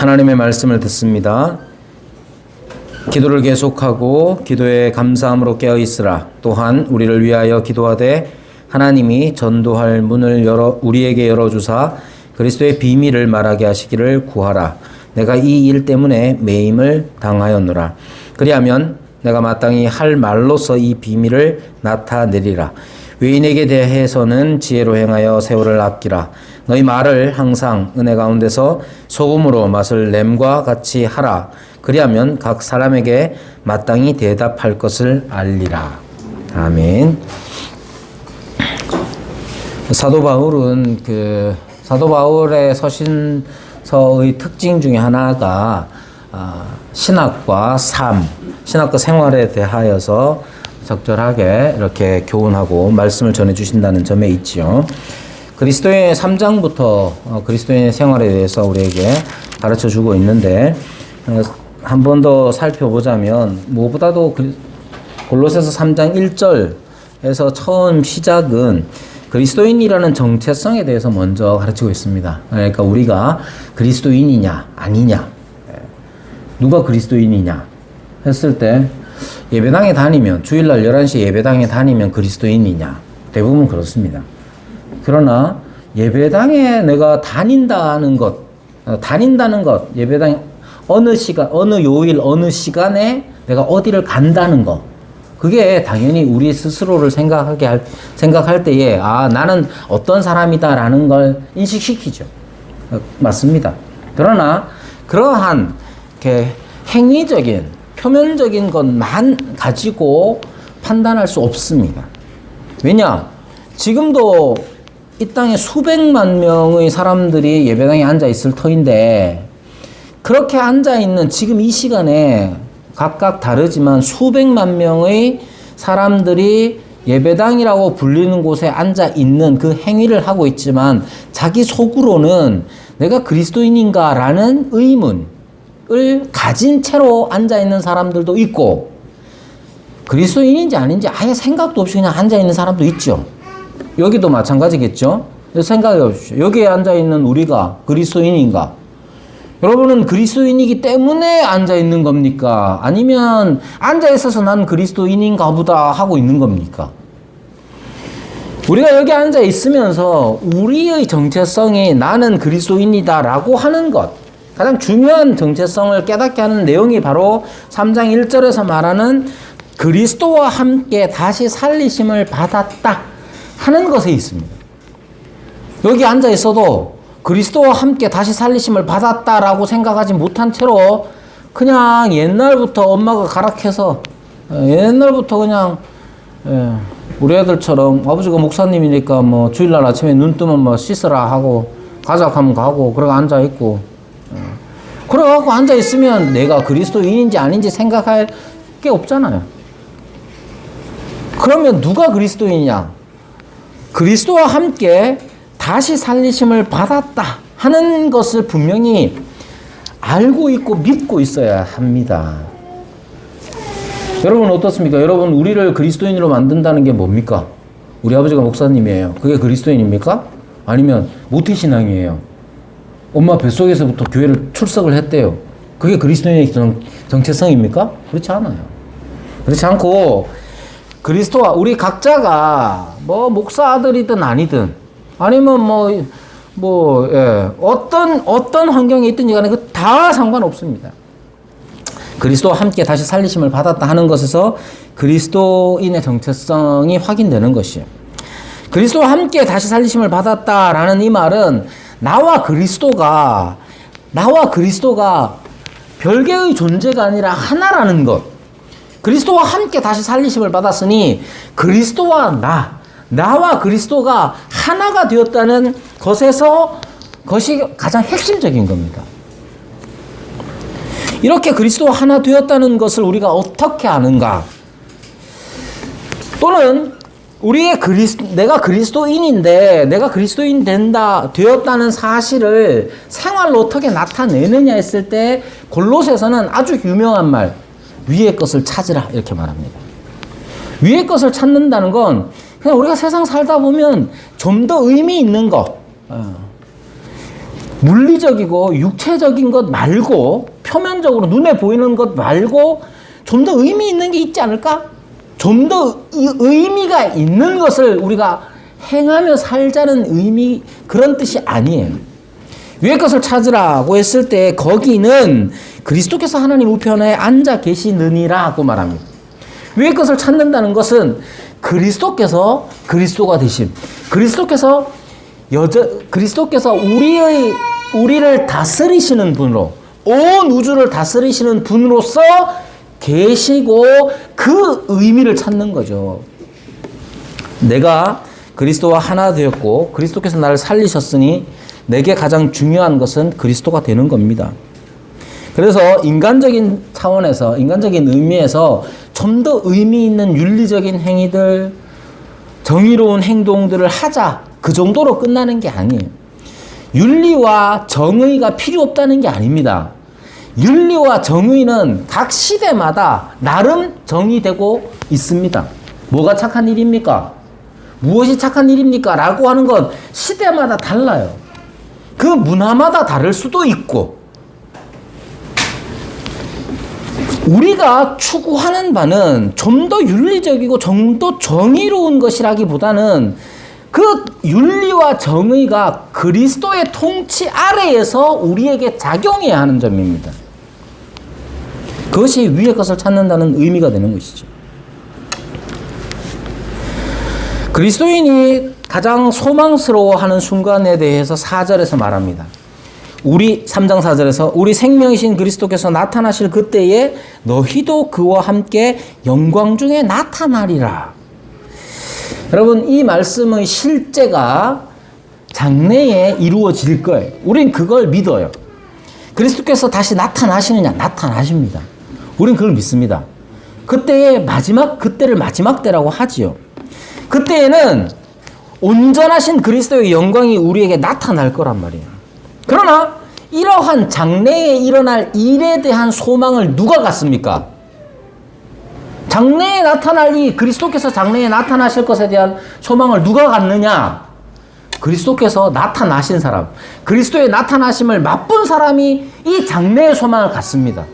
하나님의 말씀을 듣습니다. 기도를 계속하고 기도에 감사함으로 깨어 있으라. 또한 우리를 위하여 기도하되 하나님이 전도할 문을 우리에게 열어주사 그리스도의 비밀을 말하게 하시기를 구하라. 내가 이 일 때문에 매임을 당하였노라. 그리하면 내가 마땅히 할 말로서 이 비밀을 나타내리라. 외인에게 대해서는 지혜로 행하여 세월을 아끼라. 너희 말을 항상 은혜 가운데서 소금으로 맛을 냄과 같이 하라. 그리하면 각 사람에게 마땅히 대답할 것을 알리라. 아멘. 사도 바울은 사도 바울의 서신서의 특징 중에 하나가 신학과 삶, 신학과 생활에 대하여서 적절하게 이렇게 교훈하고 말씀을 전해 주신다는 점에 있지요. 그리스도의 3장부터 그리스도의 생활에 대해서 우리에게 가르쳐 주고 있는데 한 번 더 살펴보자면 무엇보다도 골로새서 3장 1절에서 처음 시작은 그리스도인이라는 정체성에 대해서 먼저 가르치고 있습니다. 그러니까 우리가 그리스도인이냐 아니냐, 누가 그리스도인이냐 했을 때 예배당에 다니면, 주일날 11시 예배당에 다니면 그리스도인이냐? 대부분 그렇습니다. 그러나 예배당에 내가 다닌다는 것, 예배당 어느 시간, 어느 요일, 어느 시간에 내가 어디를 간다는 것, 그게 당연히 우리 스스로를 생각할 때에 나는 어떤 사람이다라는 걸 인식시키죠. 맞습니다. 그러나 그러한 행위적인 표면적인 것만 가지고 판단할 수 없습니다. 왜냐? 지금도 이 땅에 수백만 명의 사람들이 예배당에 앉아 있을 터인데 그렇게 앉아 있는 지금 이 시간에 각각 다르지만 수백만 명의 사람들이 예배당이라고 불리는 곳에 앉아 있는 그 행위를 하고 있지만 자기 속으로는 내가 그리스도인인가라는 의문을 가진 채로 앉아 있는 사람들도 있고 그리스도인인지 아닌지 아예 생각도 없이 그냥 앉아 있는 사람도 있죠. 여기도 마찬가지겠죠. 생각해 보십시오. 여기에 앉아 있는 우리가 그리스도인인가? 여러분은 그리스도인이기 때문에 앉아 있는 겁니까? 아니면 앉아 있어서 난 그리스도인인가 보다 하고 있는 겁니까? 우리가 여기 앉아 있으면서 우리의 정체성이 나는 그리스도인이다라고 하는 것, 가장 중요한 정체성을 깨닫게 하는 내용이 바로 3장 1절에서 말하는 그리스도와 함께 다시 살리심을 받았다 하는 것에 있습니다. 여기 앉아 있어도 그리스도와 함께 다시 살리심을 받았다라고 생각하지 못한 채로 그냥 옛날부터 엄마가 가락해서 옛날부터 그냥 우리 애들처럼 아버지가 목사님이니까 뭐 주일날 아침에 눈 뜨면 뭐 씻으라 하고 가자 하면 가고 그러고 앉아 있고 그래갖고 앉아 있으면 내가 그리스도인인지 아닌지 생각할 게 없잖아요. 그러면 누가 그리스도인이냐? 그리스도와 함께 다시 살리심을 받았다 하는 것을 분명히 알고 있고 믿고 있어야 합니다. 여러분 어떻습니까? 여러분 우리를 그리스도인으로 만든다는 게 뭡니까? 우리 아버지가 목사님이에요. 그게 그리스도인입니까? 아니면 모태신앙이에요. 엄마 뱃속에서부터 교회를 출석을 했대요. 그게 그리스도인의 정체성입니까? 그렇지 않아요. 그렇지 않고 그리스도와 우리 각자가 뭐 목사 아들이든 아니든 아니면 어떤 환경에 있든지 간에 그 다 상관없습니다. 그리스도와 함께 다시 살리심을 받았다 하는 것에서 그리스도인의 정체성이 확인되는 것이에요. 그리스도와 함께 다시 살리심을 받았다라는 이 말은 나와 그리스도가 별개의 존재가 아니라 하나라는 것. 그리스도와 함께 다시 살리심을 받았으니 그리스도와 나와 그리스도가 하나가 되었다는 것이 가장 핵심적인 겁니다. 이렇게 그리스도와 하나 되었다는 것을 우리가 어떻게 아는가? 또는 내가 그리스도인인데 내가 그리스도인 되었다는 사실을 생활로 어떻게 나타내느냐 했을 때 골로새서는 아주 유명한 말, 위의 것을 찾으라 이렇게 말합니다. 위의 것을 찾는다는 건 그냥 우리가 세상 살다 보면 좀 더 의미 있는 것, 물리적이고 육체적인 것 말고, 표면적으로 눈에 보이는 것 말고 좀 더 의미 있는 게 있지 않을까? 좀 더 의미가 있는 것을 우리가 행하며 살자는 의미, 그런 뜻이 아니에요. 위의 것을 찾으라고 했을 때 거기는 그리스도께서 하나님 우편에 앉아 계시느니라고 말합니다. 위의 것을 찾는다는 것은 그리스도께서 그리스도가 되심, 그리스도께서 우리를 다스리시는 분으로, 온 우주를 다스리시는 분으로서 계시고, 그 의미를 찾는 거죠. 내가 그리스도와 하나 되었고 그리스도께서 나를 살리셨으니 내게 가장 중요한 것은 그리스도가 되는 겁니다. 그래서 인간적인 차원에서, 인간적인 의미에서 좀 더 의미 있는 윤리적인 행위들, 정의로운 행동들을 하자, 그 정도로 끝나는 게 아니에요. 윤리와 정의가 필요 없다는 게 아닙니다. 윤리와 정의는 각 시대마다 나름 정의되고 있습니다. 뭐가 착한 일입니까? 무엇이 착한 일입니까? 라고 하는 건 시대마다 달라요. 그 문화마다 다를 수도 있고, 우리가 추구하는 바는 좀 더 윤리적이고 좀 더 정의로운 것이라기보다는 그 윤리와 정의가 그리스도의 통치 아래에서 우리에게 작용해야 하는 점입니다. 그것이 위의 것을 찾는다는 의미가 되는 것이죠. 그리스도인이 가장 소망스러워하는 순간에 대해서 4절에서 말합니다. 3장 4절에서 우리 생명이신 그리스도께서 나타나실 그때에 너희도 그와 함께 영광 중에 나타나리라. 여러분, 이 말씀의 실제가 장래에 이루어질 거예요. 우린 그걸 믿어요. 그리스도께서 다시 나타나시느냐? 나타나십니다. 우린 그걸 믿습니다. 그때의 그때를 마지막 때라고 하지요. 그때에는 온전하신 그리스도의 영광이 우리에게 나타날 거란 말이에요. 그러나 이러한 장래에 일어날 일에 대한 소망을 누가 갖습니까? 장래에 나타날 이 그리스도께서 장래에 나타나실 것에 대한 소망을 누가 갖느냐? 그리스도께서 나타나신 사람, 그리스도의 나타나심을 맛본 사람이 이 장래의 소망을 갖습니다.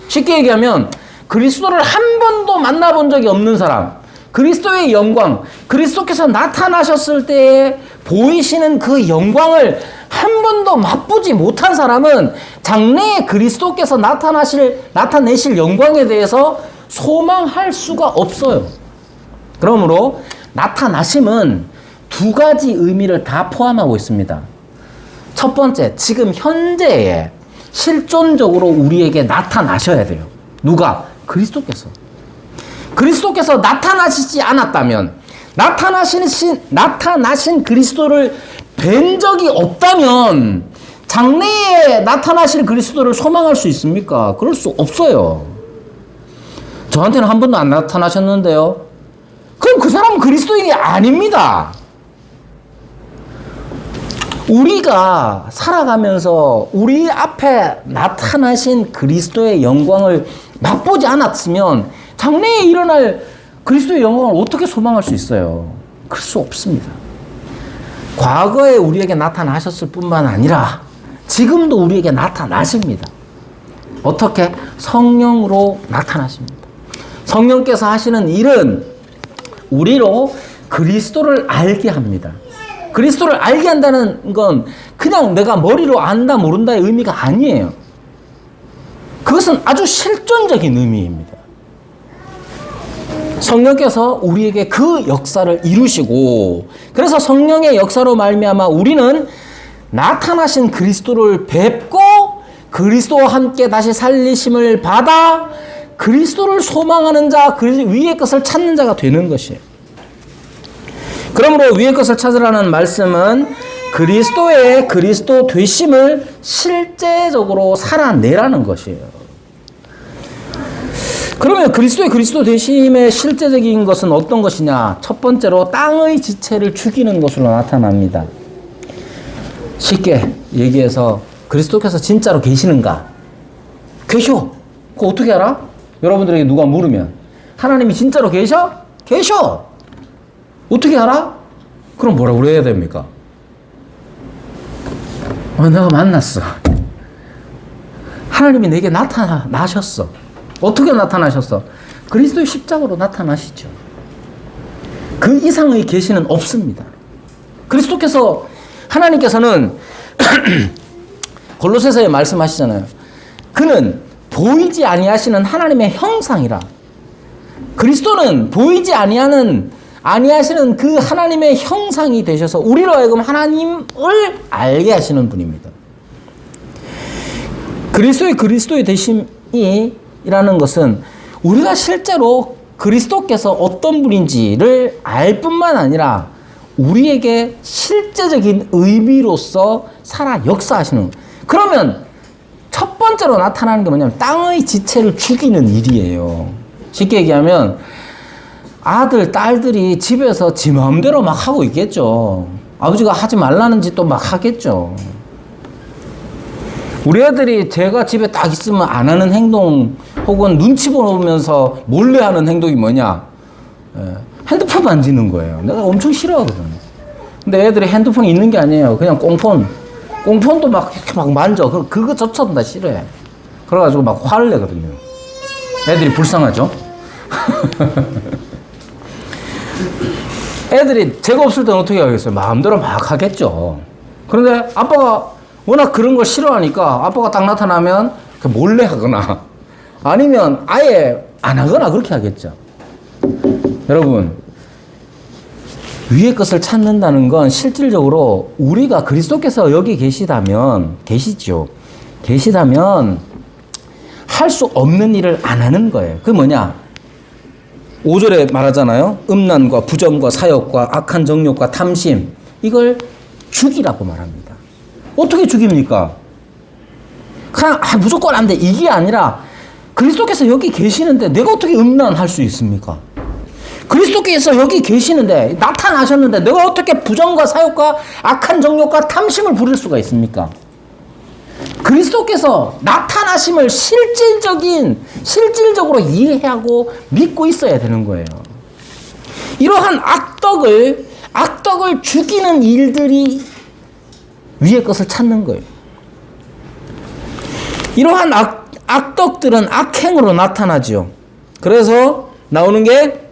쉽게 얘기하면 그리스도를 한 번도 만나본 적이 없는 사람, 그리스도의 영광, 그리스도께서 나타나셨을 때에 보이시는 그 영광을 한 번도 맛보지 못한 사람은 장래에 그리스도께서 나타내실 영광에 대해서 소망할 수가 없어요. 그러므로 나타나심은 두 가지 의미를 다 포함하고 있습니다. 첫 번째, 지금 현재에 실존적으로 우리에게 나타나셔야 돼요. 누가? 그리스도께서. 그리스도께서 나타나시지 않았다면, 나타나신 그리스도를 뵌 적이 없다면 장래에 나타나실 그리스도를 소망할 수 있습니까? 그럴 수 없어요. 저한테는 한 번도 안 나타나셨는데요. 그럼 그 사람은 그리스도인이 아닙니다. 우리가 살아가면서 우리 앞에 나타나신 그리스도의 영광을 맛보지 않았으면 장래에 일어날 그리스도의 영광을 어떻게 소망할 수 있어요? 그럴 수 없습니다. 과거에 우리에게 나타나셨을 뿐만 아니라 지금도 우리에게 나타나십니다. 어떻게? 성령으로 나타나십니다. 성령께서 하시는 일은 우리로 그리스도를 알게 합니다. 그리스도를 알게 한다는 건 그냥 내가 머리로 안다 모른다의 의미가 아니에요. 그것은 아주 실존적인 의미입니다. 성령께서 우리에게 그 역사를 이루시고, 그래서 성령의 역사로 말미암아 우리는 나타나신 그리스도를 뵙고 그리스도와 함께 다시 살리심을 받아 그리스도를 소망하는 자, 위의 것을 찾는 자가 되는 것이에요. 그러므로 위의 것을 찾으라는 말씀은 그리스도의 그리스도 되심을 실제적으로 살아내라는 것이에요. 그러면 그리스도의 그리스도 되심의 실제적인 것은 어떤 것이냐? 첫 번째로 땅의 지체를 죽이는 것으로 나타납니다. 쉽게 얘기해서 그리스도께서 진짜로 계시는가? 계셔. 그거 어떻게 알아? 여러분들에게 누가 물으면 하나님이 진짜로 계셔? 계셔. 어떻게 알아? 그럼 뭐라고 그래야 됩니까? 내가 만났어. 하나님이 내게 나타나셨어. 어떻게 나타나셨어? 그리스도의 십자가로 나타나시죠. 그 이상의 계시는 없습니다. 그리스도께서, 하나님께서는 골로새서에 말씀하시잖아요. 그는 보이지 아니하시는 하나님의 형상이라. 그리스도는 보이지 아니하시는 그 하나님의 형상이 되셔서 우리로 하여금 하나님을 알게 하시는 분입니다. 그리스도의 되심이라는 것은 우리가 실제로 그리스도께서 어떤 분인지를 알 뿐만 아니라 우리에게 실제적인 의미로서 살아 역사하시는 거예요. 그러면 첫 번째로 나타나는 게 뭐냐면 땅의 지체를 죽이는 일이에요. 쉽게 얘기하면 아들, 딸들이 집에서 지 마음대로 막 하고 있겠죠. 아버지가 하지 말라는 짓도 막 하겠죠. 우리 애들이 제가 집에 딱 있으면 안 하는 행동 혹은 눈치 보면서 몰래 하는 행동이 뭐냐? 핸드폰 만지는 거예요. 내가 엄청 싫어하거든요. 근데 애들이 핸드폰이 있는 게 아니에요. 그냥 꽁폰도 막 이렇게 막 만져. 그거조차도 다 싫어해. 그래가지고 막 화를 내거든요. 애들이 불쌍하죠? 애들이 제가 없을 때는 어떻게 하겠어요? 마음대로 막 하겠죠. 그런데 아빠가 워낙 그런 걸 싫어하니까 아빠가 딱 나타나면 몰래 하거나 아니면 아예 안 하거나 그렇게 하겠죠. 여러분, 위의 것을 찾는다는 건 실질적으로 우리가 그리스도께서 여기 계시다면 할 수 없는 일을 안 하는 거예요. 그게 뭐냐? 5절에 말하잖아요. 음란과 부정과 사욕과 악한 정욕과 탐심, 이걸 죽이라고 말합니다. 어떻게 죽입니까? 그냥 무조건 안 돼, 이게 아니라 그리스도께서 여기 계시는데 내가 어떻게 음란할 수 있습니까? 그리스도께서 여기 계시는데 나타나셨는데 내가 어떻게 부정과 사욕과 악한 정욕과 탐심을 부릴 수가 있습니까? 그리스도께서 나타나심을 실질적으로 이해하고 믿고 있어야 되는 거예요. 이러한 악덕을 죽이는 일들이 위의 것을 찾는 거예요. 이러한 악덕들은 악행으로 나타나죠. 그래서 나오는 게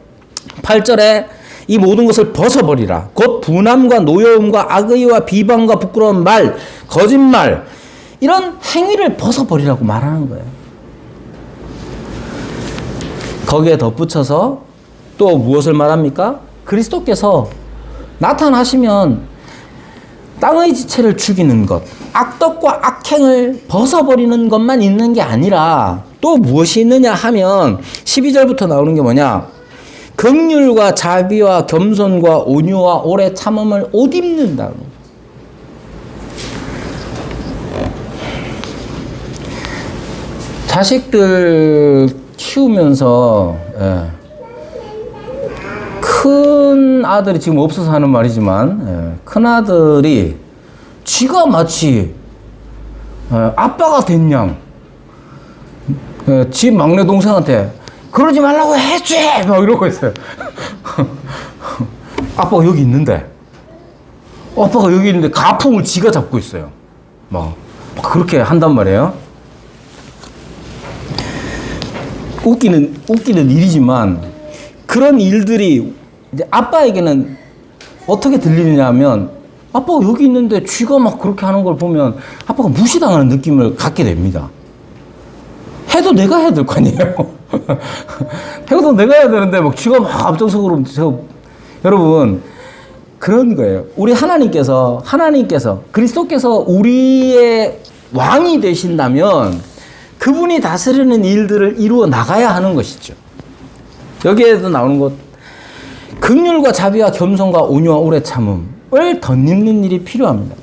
8절에 이 모든 것을 벗어버리라. 곧 분함과 노여움과 악의와 비방과 부끄러운 말, 거짓말, 이런 행위를 벗어버리라고 말하는 거예요. 거기에 덧붙여서 또 무엇을 말합니까? 그리스도께서 나타나시면 땅의 지체를 죽이는 것, 악덕과 악행을 벗어버리는 것만 있는 게 아니라 또 무엇이 있느냐 하면 12절부터 나오는 게 뭐냐? 긍휼과 자비와 겸손과 온유와 오래 참음을 옷 입는다. 자식들 키우면서 큰 아들이 지금 없어서 하는 말이지만 큰 아들이 지가 마치 아빠가 된 양 지 막내 동생한테 그러지 말라고 해줘! 막 이러고 있어요. 아빠가 여기 있는데 가풍을 지가 잡고 있어요. 막 그렇게 한단 말이에요. 웃기는 일이지만 그런 일들이 이제 아빠에게는 어떻게 들리느냐 하면 아빠가 여기 있는데 쥐가 막 그렇게 하는 걸 보면 아빠가 무시당하는 느낌을 갖게 됩니다. 해도 내가 해야 될 거 아니에요. 해도 내가 해야 되는데 막 쥐가 막 앞장서고 여러분 그런 거예요. 우리 하나님께서 그리스도께서 우리의 왕이 되신다면 그분이 다스리는 일들을 이루어 나가야 하는 것이죠. 여기에도 나오는 것, 긍휼과 자비와 겸손과 온유와 오래 참음을 덧입는 일이 필요합니다.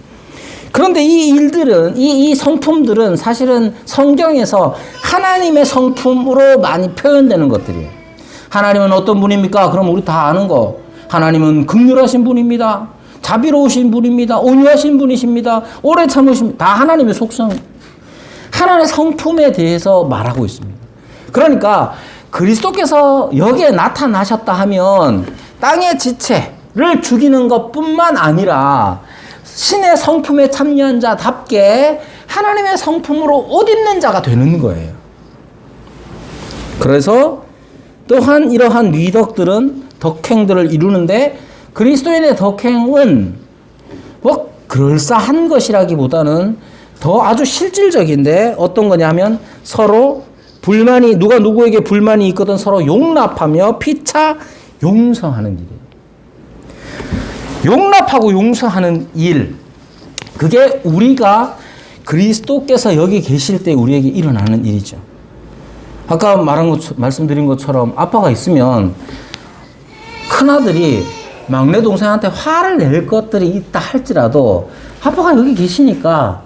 그런데 이 일들은, 이 성품들은 사실은 성경에서 하나님의 성품으로 많이 표현되는 것들이에요. 하나님은 어떤 분입니까? 그럼 우리 다 아는 거. 하나님은 긍휼하신 분입니다. 자비로우신 분입니다. 온유하신 분이십니다. 오래 참으십니다. 다 하나님의 속성, 하나님의 성품에 대해서 말하고 있습니다. 그러니까 그리스도께서 여기에 나타나셨다 하면 땅의 지체를 죽이는 것뿐만 아니라 신의 성품에 참여한 자답게 하나님의 성품으로 옷 입는 자가 되는 거예요. 그래서 또한 이러한 미덕들은 덕행들을 이루는데 그리스도인의 덕행은 뭐 그럴싸한 것이라기보다는 더 아주 실질적인데 어떤 거냐면 서로 누가 누구에게 불만이 있거든 서로 용납하며 피차 용서하는 일이에요. 용납하고 용서하는 일, 그게 우리가 그리스도께서 여기 계실 때 우리에게 일어나는 일이죠. 아까 말씀드린 것처럼 아빠가 있으면 큰아들이 막내 동생한테 화를 낼 것들이 있다 할지라도 아빠가 여기 계시니까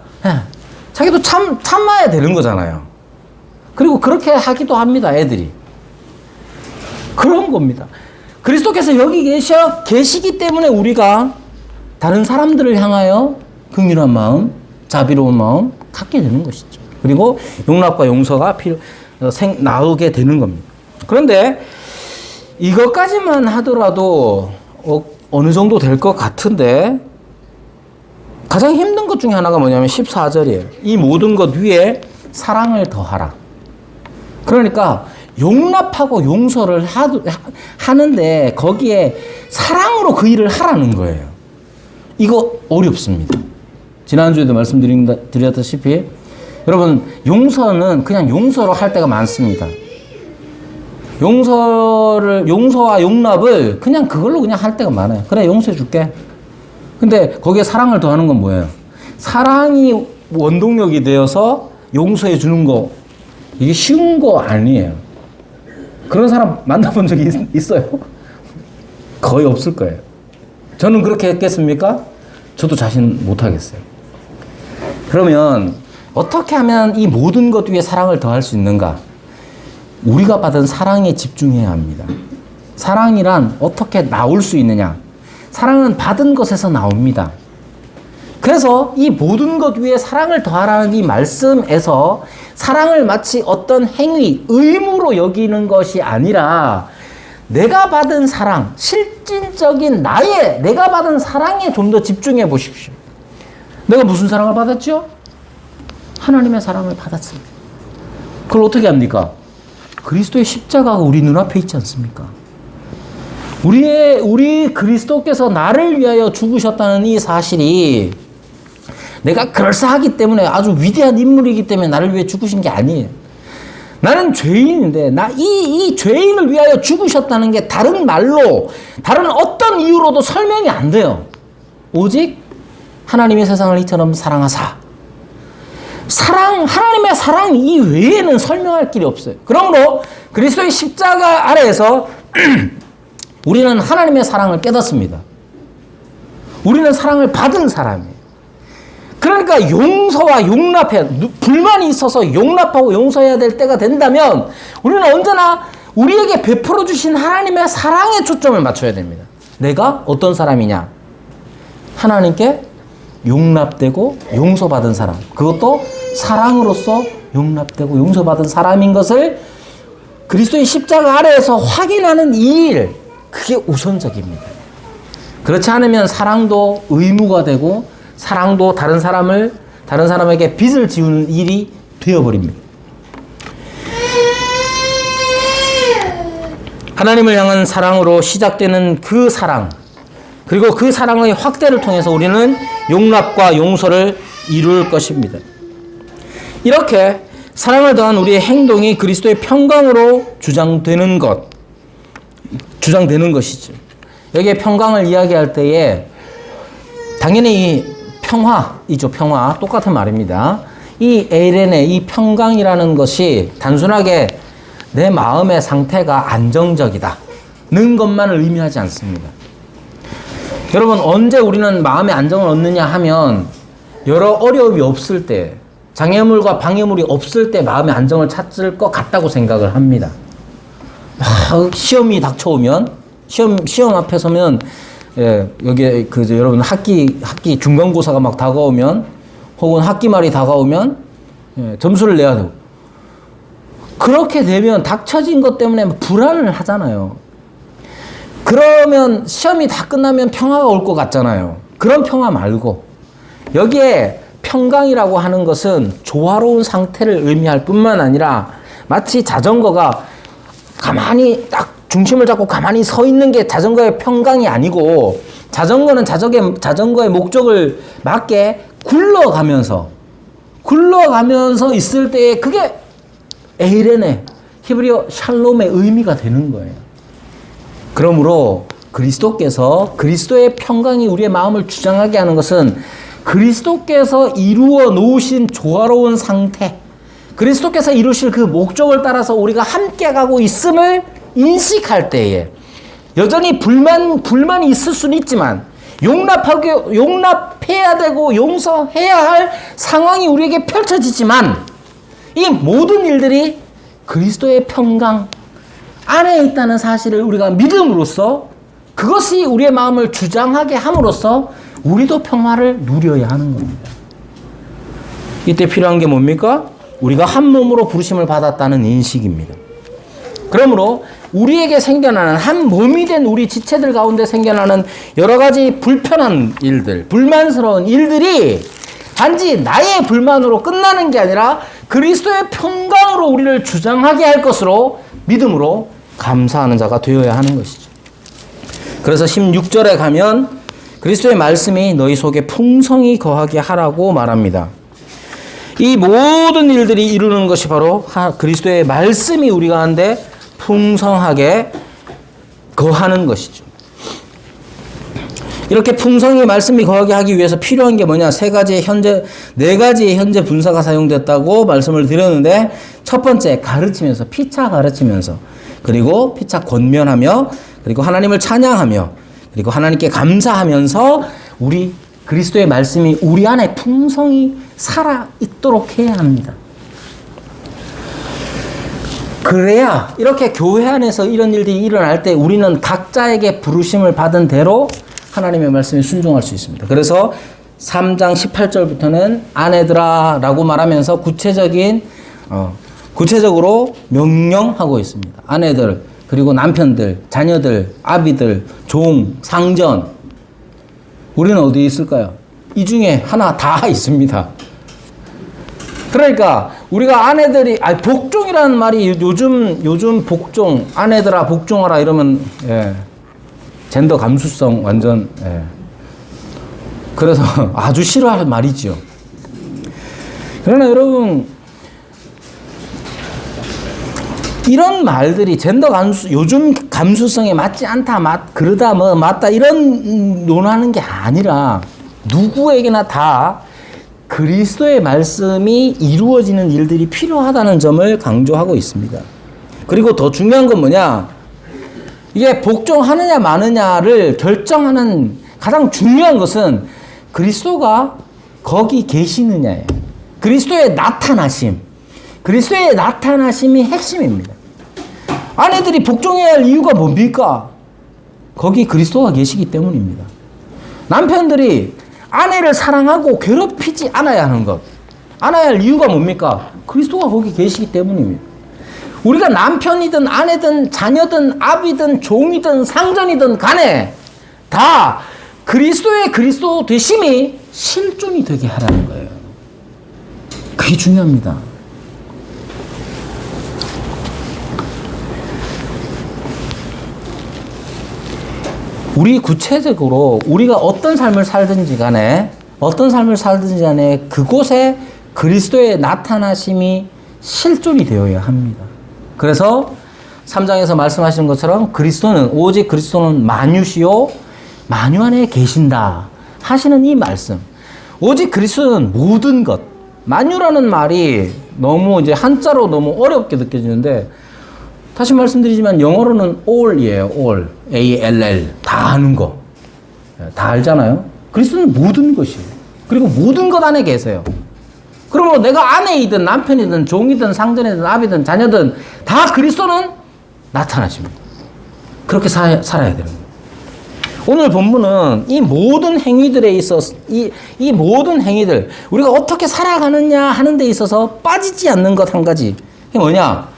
자기도 참아야 되는 거잖아요. 그리고 그렇게 하기도 합니다, 애들이. 그런 겁니다. 그리스도께서 여기 계시기 때문에 우리가 다른 사람들을 향하여 긍휼한 마음, 자비로운 마음 갖게 되는 것이죠. 그리고 용납과 용서가 나오게 되는 겁니다. 그런데 이것까지만 하더라도 어느 정도 될 것 같은데 가장 힘든 것 중에 하나가 뭐냐면 14절이에요. 이 모든 것 위에 사랑을 더하라. 그러니까 용납하고 용서를 하는데 거기에 사랑으로 그 일을 하라는 거예요. 이거 어렵습니다. 지난주에도 말씀드렸다시피 여러분 용서는 그냥 용서로 할 때가 많습니다. 용서와 용납을 그냥 그걸로 그냥 할 때가 많아요. 그래 용서해 줄게. 근데 거기에 사랑을 더하는 건 뭐예요? 사랑이 원동력이 되어서 용서해 주는 거 이게 쉬운 거 아니에요. 그런 사람 만나본 적이 있어요? 거의 없을 거예요. 저는 그렇게 했겠습니까? 저도 자신 못하겠어요. 그러면 어떻게 하면 이 모든 것 위에 사랑을 더할 수 있는가? 우리가 받은 사랑에 집중해야 합니다. 사랑이란 어떻게 나올 수 있느냐? 사랑은 받은 것에서 나옵니다. 그래서 이 모든 것 위에 사랑을 더하라는 이 말씀에서 사랑을 마치 어떤 행위, 의무로 여기는 것이 아니라 내가 받은 사랑, 실질적인 내가 받은 사랑에 좀 더 집중해 보십시오. 내가 무슨 사랑을 받았죠? 하나님의 사랑을 받았습니다. 그걸 어떻게 합니까? 그리스도의 십자가가 우리 눈앞에 있지 않습니까? 우리 그리스도께서 나를 위하여 죽으셨다는 이 사실이 내가 그럴싸하기 때문에 아주 위대한 인물이기 때문에 나를 위해 죽으신 게 아니에요. 나는 죄인인데 이 죄인을 위하여 죽으셨다는 게 다른 말로 다른 어떤 이유로도 설명이 안 돼요. 오직 하나님의 세상을 이처럼 사랑하사 하나님의 사랑 이외에는 설명할 길이 없어요. 그러므로 그리스도의 십자가 아래에서 우리는 하나님의 사랑을 깨닫습니다. 우리는 사랑을 받은 사람이에요. 그러니까 용서와 불만이 있어서 용납하고 용서해야 될 때가 된다면 우리는 언제나 우리에게 베풀어 주신 하나님의 사랑에 초점을 맞춰야 됩니다. 내가 어떤 사람이냐? 하나님께 용납되고 용서받은 사람. 그것도 사랑으로서 용납되고 용서받은 사람인 것을 그리스도의 십자가 아래에서 확인하는 이 일, 그게 우선적입니다. 그렇지 않으면 사랑도 의무가 되고 사랑도 다른 사람에게 빚을 지우는 일이 되어버립니다. 하나님을 향한 사랑으로 시작되는 그 사랑, 그리고 그 사랑의 확대를 통해서 우리는 용납과 용서를 이룰 것입니다. 이렇게 사랑을 더한 우리의 행동이 그리스도의 평강으로 주장되는 것이죠. 여기에 평강을 이야기할 때에 당연히 평화이죠. 평화. 똑같은 말입니다. 이 에이레네, 이 평강이라는 것이 단순하게 내 마음의 상태가 안정적이다는 것만을 의미하지 않습니다. 여러분, 언제 우리는 마음의 안정을 얻느냐 하면 여러 어려움이 없을 때, 장애물과 방해물이 없을 때 마음의 안정을 찾을 것 같다고 생각을 합니다. 시험이 닥쳐오면, 시험 앞에 서면, 여기 여러분 학기 중간고사가 막 다가오면, 혹은 학기말이 다가오면, 점수를 내야 되고, 그렇게 되면 닥쳐진 것 때문에 불안을 하잖아요. 그러면 시험이 다 끝나면 평화가 올 것 같잖아요. 그런 평화 말고 여기에 평강이라고 하는 것은 조화로운 상태를 의미할 뿐만 아니라 마치 자전거가 가만히 딱 중심을 잡고 가만히 서 있는 게 자전거의 평강이 아니고, 자전거는 자전거의 목적을 맞게 굴러가면서 있을 때에 그게 에이레네, 히브리어 샬롬의 의미가 되는 거예요. 그러므로 그리스도께서, 그리스도의 평강이 우리의 마음을 주장하게 하는 것은 그리스도께서 이루어 놓으신 조화로운 상태, 그리스도께서 이루실 그 목적을 따라서 우리가 함께 가고 있음을 인식할 때에, 여전히 불만이 있을 수는 있지만 용납해야 되고 용서해야 할 상황이 우리에게 펼쳐지지만, 이 모든 일들이 그리스도의 평강 안에 있다는 사실을 우리가 믿음으로써, 그것이 우리의 마음을 주장하게 함으로써 우리도 평화를 누려야 하는 겁니다. 이때 필요한 게 뭡니까? 우리가 한 몸으로 부르심을 받았다는 인식입니다. 그러므로 우리에게 생겨나는, 한 몸이 된 우리 지체들 가운데 생겨나는 여러 가지 불편한 일들, 불만스러운 일들이 단지 나의 불만으로 끝나는 게 아니라 그리스도의 평강으로 우리를 주장하게 할 것으로 믿음으로 감사하는 자가 되어야 하는 것이죠. 그래서 16절에 가면 그리스도의 말씀이 너희 속에 풍성히 거하게 하라고 말합니다. 이 모든 일들이 이루는 것이 바로 그리스도의 말씀이 우리 가운데 풍성하게 거하는 것이죠. 이렇게 풍성히 말씀이 거하게 하기 위해서 필요한 게 뭐냐? 네 가지의 현재 분사가 사용됐다고 말씀을 드렸는데, 첫 번째, 가르치면서, 피차 가르치면서, 그리고 피차 권면하며, 그리고 하나님을 찬양하며, 그리고 하나님께 감사하면서 우리 그리스도의 말씀이 우리 안에 풍성히 살아 있도록 해야 합니다. 그래야 이렇게 교회 안에서 이런 일들이 일어날 때 우리는 각자에게 부르심을 받은 대로 하나님의 말씀에 순종할 수 있습니다. 그래서 3장 18절부터는 아내들아 라고 말하면서 구체적으로 명령하고 있습니다. 아내들, 그리고 남편들, 자녀들, 아비들, 종, 상전. 우리는 어디에 있을까요? 이 중에 하나 다 있습니다. 그러니까 우리가 아내들이, 복종이라는 말이 요즘 복종, 아내들아 복종하라 이러면, 예, 젠더 감수성 완전, 예. 그래서 아주 싫어할 말이죠. 그러나 여러분, 이런 말들이 요즘 감수성에 맞지 않다, 그러다 맞다, 이런 논하는 게 아니라 누구에게나 다 그리스도의 말씀이 이루어지는 일들이 필요하다는 점을 강조하고 있습니다. 그리고 더 중요한 건 뭐냐? 이게 복종하느냐 마느냐를 결정하는 가장 중요한 것은 그리스도가 거기 계시느냐예요. 그리스도의 나타나심. 그리스도의 나타나심이 핵심입니다. 아내들이 복종해야 할 이유가 뭡니까? 거기 그리스도가 계시기 때문입니다. 남편들이 아내를 사랑하고 괴롭히지 않아야 하는 것, 않아야 할 이유가 뭡니까? 그리스도가 거기 계시기 때문입니다. 우리가 남편이든 아내든 자녀든 아비든 종이든 상전이든 간에 다 그리스도의 그리스도 되심이 실존이 되게 하라는 거예요. 그게 중요합니다. 우리 구체적으로 우리가 어떤 삶을 살든지 간에 그곳에 그리스도의 나타나심이 실존이 되어야 합니다. 그래서 3장에서 말씀하시는 것처럼 오직 그리스도는 만유시요 만유 안에 계신다 하시는 이 말씀. 오직 그리스도는 모든 것. 만유라는 말이 너무 이제 한자로 너무 어렵게 느껴지는데, 다시 말씀드리지만 영어로는 all이에요. all. A-L-L. 다 아는 거. 다 알잖아요. 그리스도는 모든 것이에요. 그리고 모든 것 안에 계세요. 그러면 내가 아내이든 남편이든 종이든 상전이든 아비든 자녀든 다 그리스도는 나타나십니다. 그렇게 살아야 되는 거예요. 오늘 본문은 이 모든 행위들에 있어서 이 모든 행위들, 우리가 어떻게 살아가느냐 하는 데 있어서 빠지지 않는 것 한 가지. 그게 뭐냐?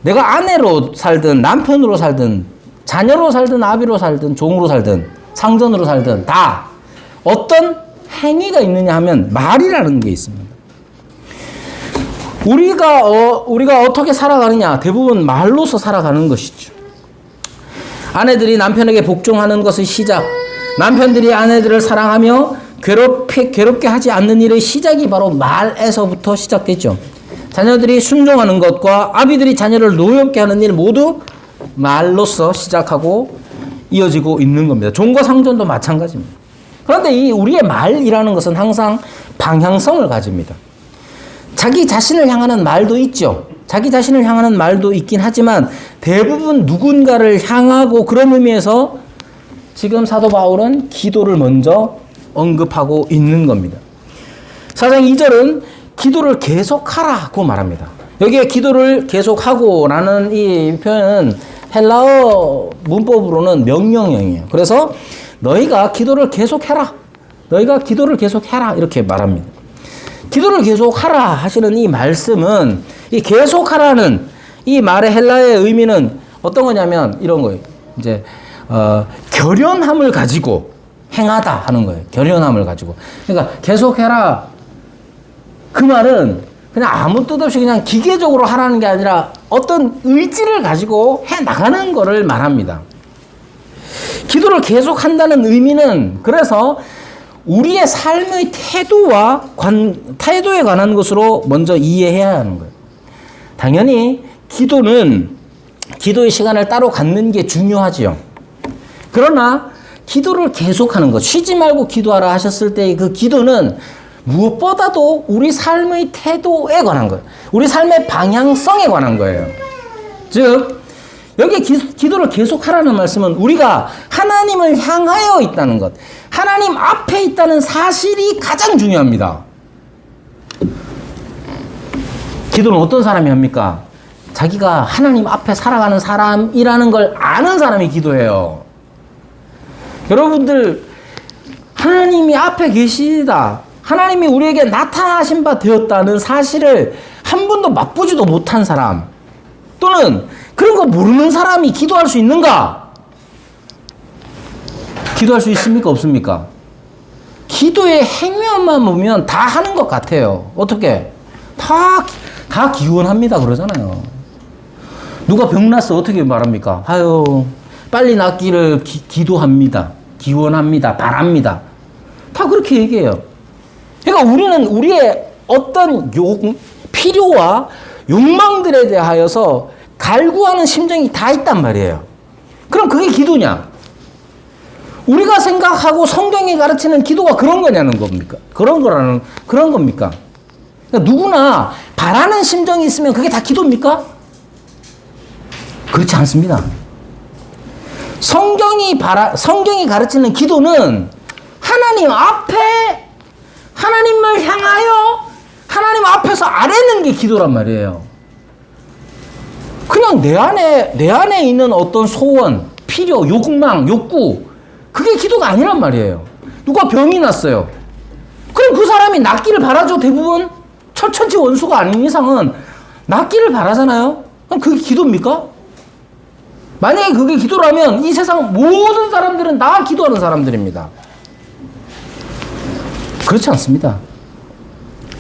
내가 아내로 살든 남편으로 살든 자녀로 살든 아비로 살든 종으로 살든 상전으로 살든 다 어떤 행위가 있느냐 하면 말이라는 게 있습니다. 우리가 어떻게 살아가느냐? 대부분 말로서 살아가는 것이죠. 아내들이 남편에게 복종하는 것의 시작, 남편들이 아내들을 사랑하며 괴롭게 하지 않는 일의 시작이 바로 말에서부터 시작됐죠. 자녀들이 순종하는 것과 아비들이 자녀를 노엽게 하는 일 모두 말로서 시작하고 이어지고 있는 겁니다. 종과 상전도 마찬가지입니다. 그런데 이 우리의 말이라는 것은 항상 방향성을 가집니다. 자기 자신을 향하는 말도 있죠. 자기 자신을 향하는 말도 있긴 하지만 대부분 누군가를 향하고, 그런 의미에서 지금 사도 바울은 기도를 먼저 언급하고 있는 겁니다. 4장 2절은 기도를 계속하라고 말합니다. 여기에 기도를 계속하고라는 이 표현은 헬라어 문법으로는 명령형이에요. 그래서 너희가 기도를 계속해라. 너희가 기도를 계속해라. 이렇게 말합니다. 기도를 계속하라 하시는 이 말씀은, 이 계속하라는 이 말의 헬라의 의미는 어떤 거냐면 이런 거예요. 이제 결연함을 가지고 행하다 하는 거예요. 결연함을 가지고. 그러니까 계속해라. 그 말은 그냥 아무 뜻 없이 그냥 기계적으로 하라는 게 아니라 어떤 의지를 가지고 해 나가는 거를 말합니다. 기도를 계속한다는 의미는 그래서 우리의 삶의 태도에 관한 것으로 먼저 이해해야 하는 거예요. 당연히 기도의 시간을 따로 갖는 게 중요하지요. 그러나 기도를 계속하는 것, 쉬지 말고 기도하라 하셨을 때의 그 기도는 무엇보다도 우리 삶의 태도에 관한 거예요. 우리 삶의 방향성에 관한 거예요. 즉 여기 기도를 계속하라는 말씀은 우리가 하나님을 향하여 있다는 것, 하나님 앞에 있다는 사실이 가장 중요합니다. 기도는 어떤 사람이 합니까? 자기가 하나님 앞에 살아가는 사람이라는 걸 아는 사람이 기도해요. 여러분들, 하나님이 앞에 계시다, 하나님이 우리에게 나타나신 바 되었다는 사실을 한 번도 맛보지도 못한 사람, 또는 그런 거 모르는 사람이 기도할 수 있는가? 기도할 수 있습니까? 없습니까? 기도의 행위만 보면 다 하는 것 같아요. 어떻게? 다 기원합니다 그러잖아요. 누가 병났어 어떻게 말합니까? 아유, 빨리 낫기를 기도합니다. 기원합니다. 바랍니다. 다 그렇게 얘기해요. 그러니까 우리는 우리의 어떤 필요와 욕망들에 대하여서 갈구하는 심정이 다 있단 말이에요. 그럼 그게 기도냐? 우리가 생각하고 성경이 가르치는 기도가 그런 거냐는 겁니까? 그런 겁니까? 그러니까 누구나 바라는 심정이 있으면 그게 다 기도입니까? 그렇지 않습니다. 성경이 가르치는 기도는 하나님 앞에, 하나님을 향하여 하나님 앞에서 아뢰는 게 기도란 말이에요. 그냥 내 안에 있는 어떤 소원, 필요, 욕망, 욕구, 그게 기도가 아니란 말이에요. 누가 병이 났어요. 그럼 그 사람이 낫기를 바라죠. 대부분 천지 원수가 아닌 이상은 낫기를 바라잖아요. 그럼 그게 기도입니까? 만약에 그게 기도라면 이 세상 모든 사람들은 다 기도하는 사람들입니다. 그렇지 않습니다.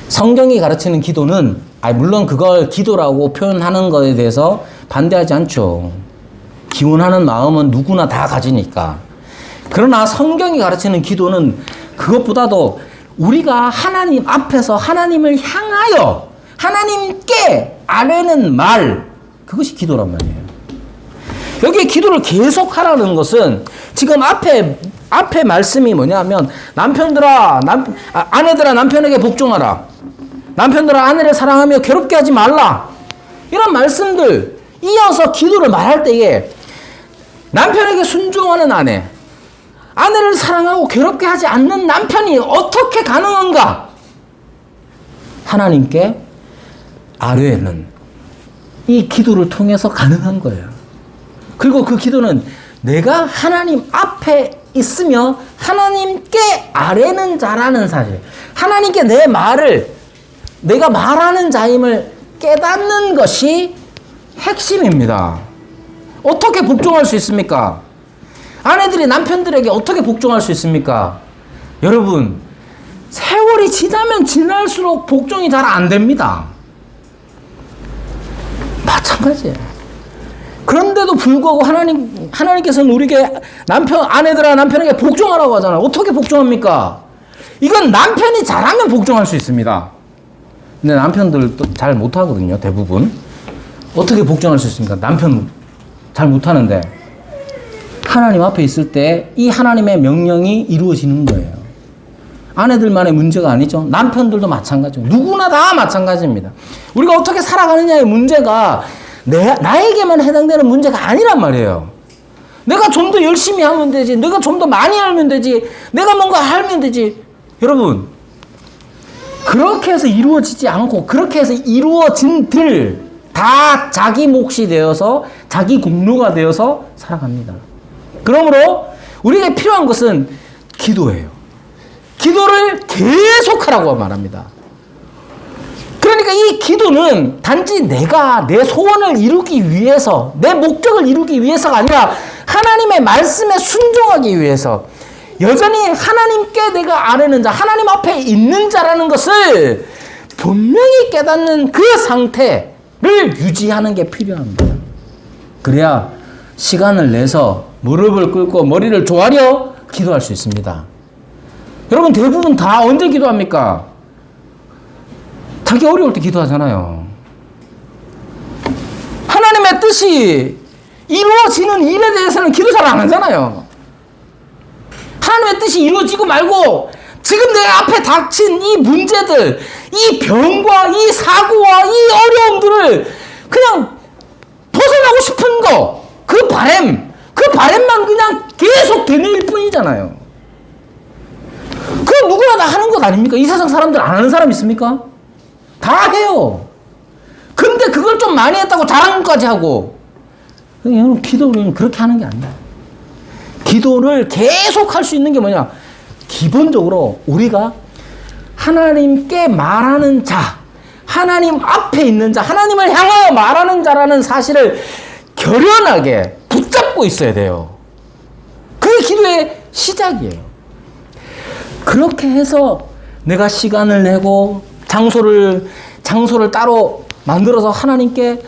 성경이 가르치는 기도는 물론 그걸 기도라고 표현하는 것에 대해서 반대하지 않죠. 기원하는 마음은 누구나 다 가지니까. 그러나 성경이 가르치는 기도는 그것보다도 우리가 하나님 앞에서 하나님을 향하여 하나님께 아뢰는 말, 그것이 기도란 말이에요. 여기에 기도를 계속하라는 것은 지금 앞에 말씀이 뭐냐면 아내들아 남편에게 복종하라. 남편들아 아내를 사랑하며 괴롭게 하지 말라. 이런 말씀들 이어서 기도를 말할 때에 남편에게 순종하는 아내를 사랑하고 괴롭게 하지 않는 남편이 어떻게 가능한가? 하나님께 아뢰는 이 기도를 통해서 가능한 거예요. 그리고 그 기도는 내가 하나님 앞에 있으며 하나님께 아뢰는 자라는 사실, 하나님께 내가 말하는 자임을 깨닫는 것이 핵심입니다. 어떻게 복종할 수 있습니까? 아내들이 남편들에게 어떻게 복종할 수 있습니까? 여러분, 세월이 지나면 지날수록 복종이 잘 안 됩니다. 마찬가지예요. 그런데도 불구하고 하나님께서는 우리에게 아내들아 남편에게 복종하라고 하잖아요. 어떻게 복종합니까? 이건 남편이 잘하면 복종할 수 있습니다. 근데 남편들도 잘 못하거든요, 대부분. 어떻게 복종할 수 있습니까? 남편 잘 못하는데 하나님 앞에 있을 때 이 하나님의 명령이 이루어지는 거예요. 아내들만의 문제가 아니죠. 남편들도 마찬가지고 누구나 다 마찬가지입니다. 우리가 어떻게 살아가느냐의 문제가 나에게만 해당되는 문제가 아니란 말이에요. 내가 좀 더 열심히 하면 되지. 내가 좀 더 많이 알면 되지. 내가 뭔가 알면 되지. 여러분, 그렇게 해서 이루어지지 않고 그렇게 해서 이루어진들 다 자기 몫이 되어서 자기 공로가 되어서 살아갑니다. 그러므로 우리에게 필요한 것은 기도예요. 기도를 계속하라고 말합니다. 그러니까 이 기도는 단지 내가 내 소원을 이루기 위해서, 내 목적을 이루기 위해서가 아니라 하나님의 말씀에 순종하기 위해서 여전히 하나님께 내가 아뢰는 자, 하나님 앞에 있는 자라는 것을 분명히 깨닫는 그 상태를 유지하는 게 필요합니다. 그래야 시간을 내서 무릎을 꿇고 머리를 조아려 기도할 수 있습니다. 여러분 대부분 다 언제 기도합니까? 자기 어려울 때 기도하잖아요. 하나님의 뜻이 이루어지는 일에 대해서는 기도 잘 안 하잖아요. 하나님의 뜻이 이루어지고 말고 지금 내 앞에 닥친 이 문제들, 이 병과 이 사고와 이 어려움들을 그냥 벗어나고 싶은 거, 그 바램만 그냥 계속 되뇌일 뿐이잖아요. 그건 누구나 다 하는 것 아닙니까? 이 세상 사람들 안 하는 사람 있습니까? 다 해요. 근데 그걸 좀 많이 했다고 자랑까지 하고. 여러분, 기도는 그렇게 하는 게 아니야. 기도를 계속 할 수 있는 게 뭐냐? 기본적으로 우리가 하나님께 말하는 자, 하나님 앞에 있는 자, 하나님을 향하여 말하는 자라는 사실을 결연하게 붙잡고 있어야 돼요. 그게 기도의 시작이에요. 그렇게 해서 내가 시간을 내고 장소를 따로 만들어서 하나님께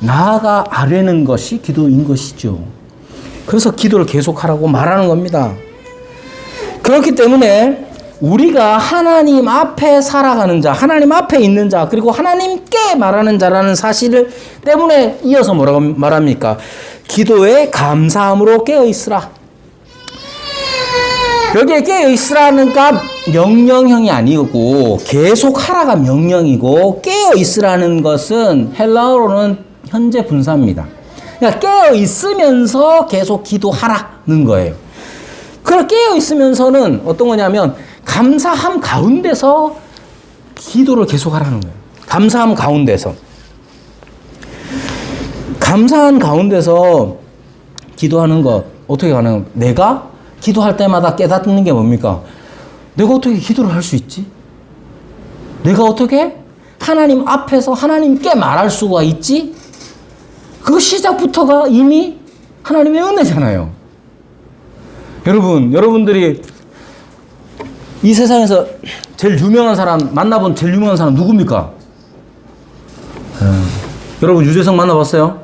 나아가 아뢰는 것이 기도인 것이죠. 그래서 기도를 계속하라고 말하는 겁니다. 그렇기 때문에 우리가 하나님 앞에 살아가는 자, 하나님 앞에 있는 자, 그리고 하나님께 말하는 자라는 사실을 때문에 이어서 뭐라고 말합니까? 기도에 감사함으로 깨어있으라. 여기에 깨어있으라는가 명령형이 아니고 계속 하라가 명령이고 깨어있으라는 것은 헬라어로는 현재 분사입니다. 그러니까 깨어있으면서 계속 기도하라는 거예요. 그럼 깨어있으면서는 어떤 거냐면 감사함 가운데서 기도를 계속하라는 거예요. 감사함 가운데서. 감사한 가운데서 기도하는 것 어떻게 가능해요? 내가 기도할 때마다 깨닫는 게 뭡니까? 내가 어떻게 기도를 할 수 있지? 내가 어떻게 하나님 앞에서 하나님께 말할 수가 있지? 그 시작부터가 이미 하나님의 은혜잖아요. 여러분들이 이 세상에서 제일 유명한 사람, 만나본 제일 유명한 사람 누굽니까? 여러분 유재석 만나봤어요?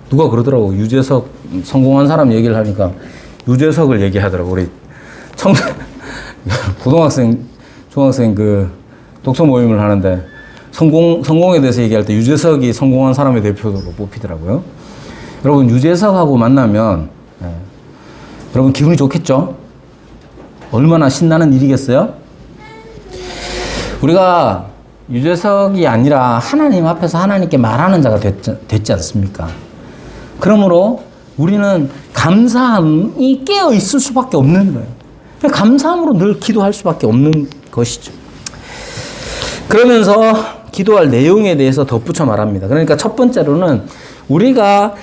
누가 그러더라고. 유재석 성공한 사람 얘기를 하니까 유재석을 얘기하더라고. 우리 고등학생, 중학생 그 독서 모임을 하는데 성공에 대해서 얘기할 때 유재석이 성공한 사람의 대표로 뽑히더라고요. 여러분 유재석하고 만나면 여러분 기분이 좋겠죠? 얼마나 신나는 일이겠어요? 우리가 유재석이 아니라 하나님 앞에서 하나님께 말하는 자가 됐지 않습니까? 그러므로 우리는 감사함이 깨어 있을 수밖에 없는 거예요. 감사함으로 늘 기도할 수밖에 없는 것이죠. 그러면서 기도할 내용에 대해서 덧붙여 말합니다. 그러니까 첫 번째로는 우리가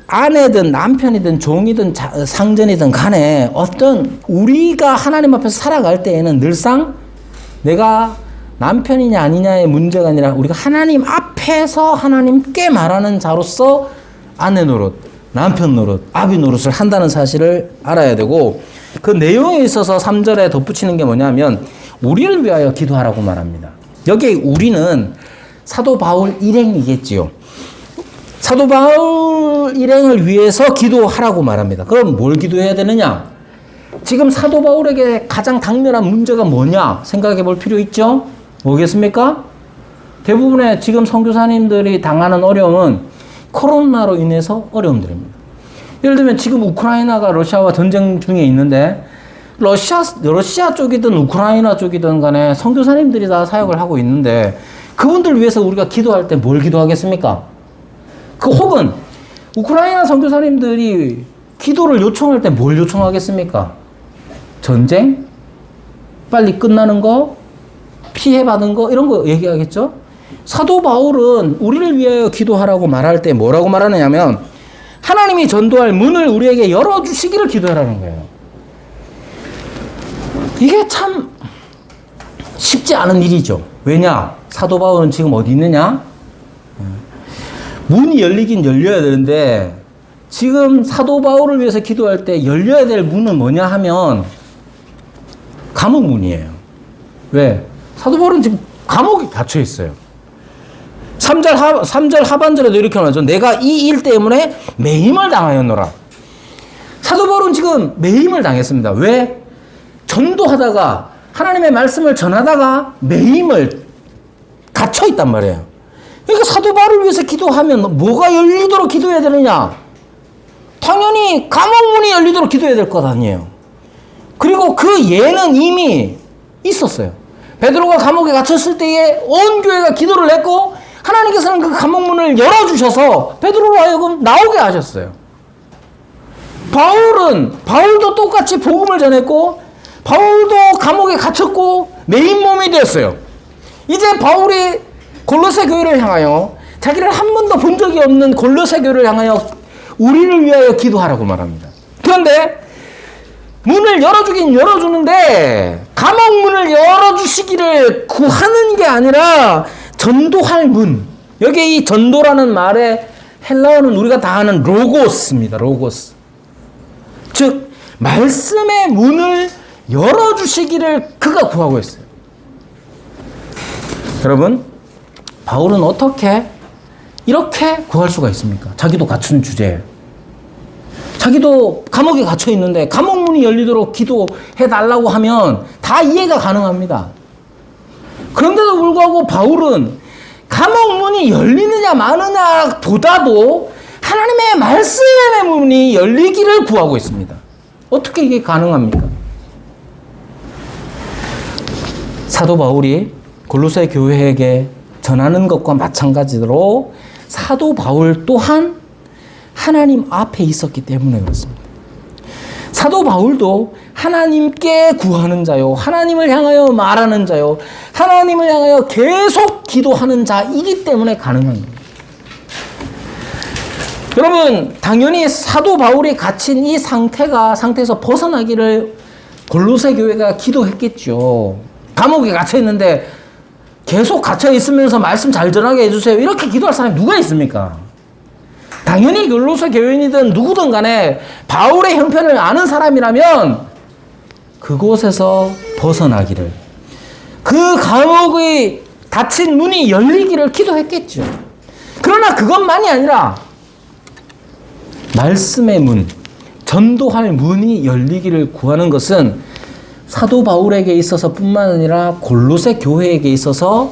아내든 남편이든 종이든 상전이든 간에 어떤 우리가 하나님 앞에서 살아갈 때에는 늘상 내가 남편이냐 아니냐의 문제가 아니라 우리가 하나님 앞에서 하나님께 말하는 자로서 아내 노릇, 남편 노릇, 아비 노릇을 한다는 사실을 알아야 되고 그 내용에 있어서 3절에 덧붙이는 게 뭐냐면 우리를 위하여 기도하라고 말합니다. 여기 우리는 사도 바울 일행이겠지요. 사도 바울 일행을 위해서 기도하라고 말합니다. 그럼 뭘 기도해야 되느냐? 지금 사도 바울에게 가장 당면한 문제가 뭐냐 생각해 볼 필요 있죠? 뭐겠습니까? 대부분의 지금 선교사님들이 당하는 어려움은 코로나로 인해서 어려움들입니다. 예를 들면 지금 우크라이나가 러시아와 전쟁 중에 있는데 러시아 쪽이든 우크라이나 쪽이든 간에 선교사님들이 다 사역을 하고 있는데 그분들 위해서 우리가 기도할 때 뭘 기도하겠습니까? 혹은 우크라이나 선교사님들이 기도를 요청할 때 뭘 요청하겠습니까? 전쟁? 빨리 끝나는 거? 피해받은 거? 이런 거 얘기하겠죠? 사도 바울은 우리를 위하여 기도하라고 말할 때 뭐라고 말하느냐면 하나님이 전도할 문을 우리에게 열어주시기를 기도하라는 거예요. 이게 참 쉽지 않은 일이죠. 왜냐? 사도 바울은 지금 어디 있느냐? 문이 열리긴 열려야 되는데 지금 사도 바울을 위해서 기도할 때 열려야 될 문은 뭐냐 하면 감옥 문이에요. 왜? 사도 바울은 지금 감옥에 갇혀 있어요. 3절 하반절에도 이렇게 말하죠. 내가 이 일 때문에 매임을 당하였노라. 사도 바울은 지금 매임을 당했습니다. 왜? 전도하다가 하나님의 말씀을 전하다가 매임을 갇혀 있단 말이에요. 그러니까 사도 바울을 위해서 기도하면 뭐가 열리도록 기도해야 되느냐? 당연히 감옥문이 열리도록 기도해야 될 것 아니에요. 그리고 그 예는 이미 있었어요. 베드로가 감옥에 갇혔을 때에 온 교회가 기도를 했고 하나님께서는 그 감옥문을 열어주셔서 베드로로 하여금 나오게 하셨어요. 바울도 똑같이 복음을 전했고 바울도 감옥에 갇혔고 매인 몸이 되었어요. 이제 바울이 골로새 교회를 향하여 자기를 한 번도 본 적이 없는 골로새 교회를 향하여 우리를 위하여 기도하라고 말합니다. 그런데 문을 열어주긴 열어주는데 감옥문을 열어주시기를 구하는 게 아니라 전도할 문. 여기 이 전도라는 말의 헬라어는 우리가 다 아는 로고스입니다. 로고스. 즉 말씀의 문을 열어주시기를 그가 구하고 있어요. 여러분, 바울은 어떻게 이렇게 구할 수가 있습니까? 자기도 갖춘 주제예요. 자기도 감옥에 갇혀 있는데 감옥문이 열리도록 기도해달라고 하면 다 이해가 가능합니다. 그런데도 불구하고 바울은 감옥문이 열리느냐 마느냐 보다도 하나님의 말씀의 문이 열리기를 구하고 있습니다. 어떻게 이게 가능합니까? 사도 바울이 골로새 교회에게 전하는 것과 마찬가지로 사도 바울 또한 하나님 앞에 있었기 때문에 그렇습니다. 사도 바울도 하나님께 구하는 자요, 하나님을 향하여 말하는 자요, 하나님을 향하여 계속 기도하는 자이기 때문에 가능한 겁니다. 여러분, 당연히 사도 바울이 갇힌 이 상태에서 벗어나기를 골로새 교회가 기도했겠죠. 감옥에 갇혀 있는데 계속 갇혀 있으면서 말씀 잘 전하게 해주세요. 이렇게 기도할 사람이 누가 있습니까? 당연히 골로새 교인이든 누구든 간에 바울의 형편을 아는 사람이라면 그곳에서 벗어나기를, 그 감옥의 닫힌 문이 열리기를 기도했겠죠. 그러나 그것만이 아니라 말씀의 문, 전도할 문이 열리기를 구하는 것은 사도 바울에게 있어서 뿐만 아니라 골로새 교회에게 있어서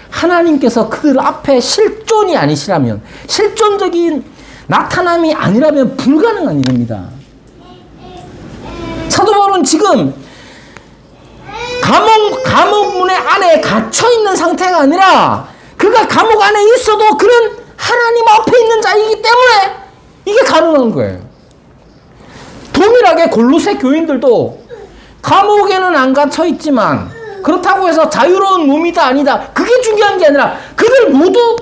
하나님께서 그들 앞에 실존이 아니시라면, 실존적인 나타남이 아니라면 불가능한 일입니다. 사도 바울은 지금 감옥문의 안에 갇혀있는 상태가 아니라 그가 감옥 안에 있어도 그는 하나님 앞에 있는 자이기 때문에 이게 가능한 거예요. 동일하게 골로새 교인들도 감옥에는 안 갇혀있지만 그렇다고 해서 자유로운 몸이다 아니다, 그게 중요한 게 아니라 그들 모두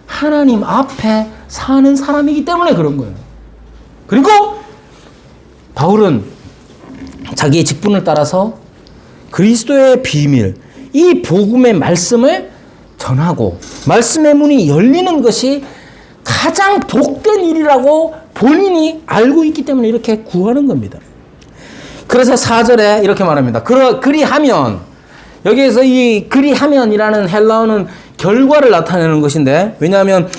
하나님 앞에 사는 사람이기 때문에 그런 거예요. 그리고 바울은 자기의 직분을 따라서 그리스도의 비밀, 이 복음의 말씀을 전하고 말씀의 문이 열리는 것이 가장 복된 일이라고 본인이 알고 있기 때문에 이렇게 구하는 겁니다. 그래서 4절에 이렇게 말합니다. 그리하면 여기에서 이 그리하면이라는 헬라어는 결과를 나타내는 것인데, 왜냐하면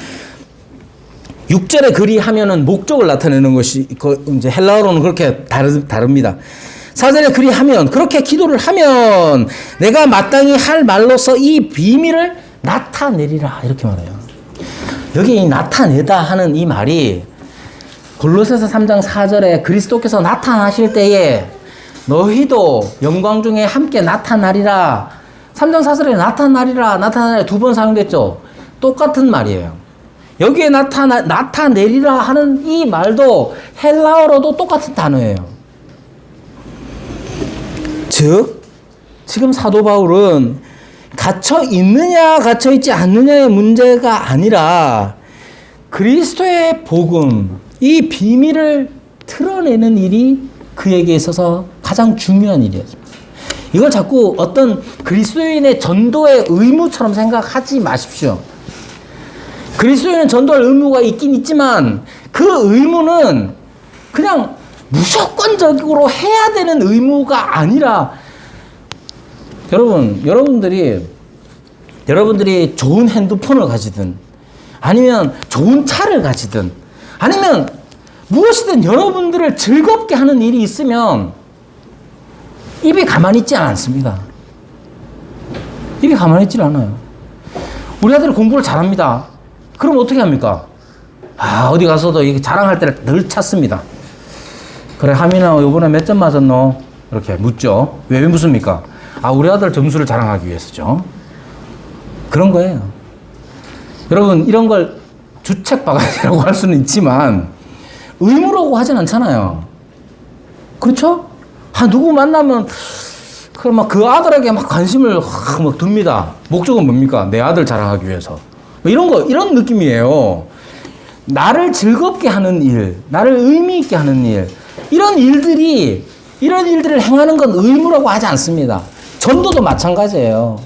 6절에 그리하면은 목적을 나타내는 것이 이제 헬라어로는 그렇게 다릅니다. 4절에 그리하면, 그렇게 기도를 하면 내가 마땅히 할 말로서 이 비밀을 나타내리라, 이렇게 말해요. 여기 이 나타내다 하는 이 말이 골로새서 3장 4절에 그리스도께서 나타나실 때에 너희도 영광 중에 함께 나타나리라. 3장 4절에 나타나리라 두 번 사용됐죠. 똑같은 말이에요. 여기에 나타내리라 하는 이 말도 헬라어로도 똑같은 단어예요. 즉, 지금 사도 바울은 갇혀 있느냐 갇혀 있지 않느냐의 문제가 아니라 그리스도의 복음, 이 비밀을 드러내는 일이 그에게 있어서 가장 중요한 일이었습니다. 이걸 자꾸 어떤 그리스도인의 전도의 의무처럼 생각하지 마십시오. 그리스도인은 전도할 의무가 있긴 있지만 그 의무는 그냥 무조건적으로 해야 되는 의무가 아니라, 여러분들이 좋은 핸드폰을 가지든 아니면 좋은 차를 가지든 아니면 무엇이든 여러분들을 즐겁게 하는 일이 있으면 입이 가만히 있지 않습니다. 입이 가만히 있질 않아요. 우리 아들 공부를 잘합니다. 그럼 어떻게 합니까? 어디 가서도 이게 자랑할 때를 늘 찾습니다. 그래, 하민아, 이번에 몇 점 맞았노? 이렇게 묻죠. 왜 묻습니까? 우리 아들 점수를 자랑하기 위해서죠. 그런 거예요. 여러분, 이런 걸 주책바가지라고 할 수는 있지만 의무라고 하진 않잖아요. 그렇죠? 누구 만나면 그 아들에게 막 관심을 막 둡니다. 목적은 뭡니까? 내 아들 자랑하기 위해서. 이런 느낌이에요. 나를 즐겁게 하는 일, 나를 의미 있게 하는 일, 이런 일들을 행하는 건 의무라고 하지 않습니다. 전도도 마찬가지예요.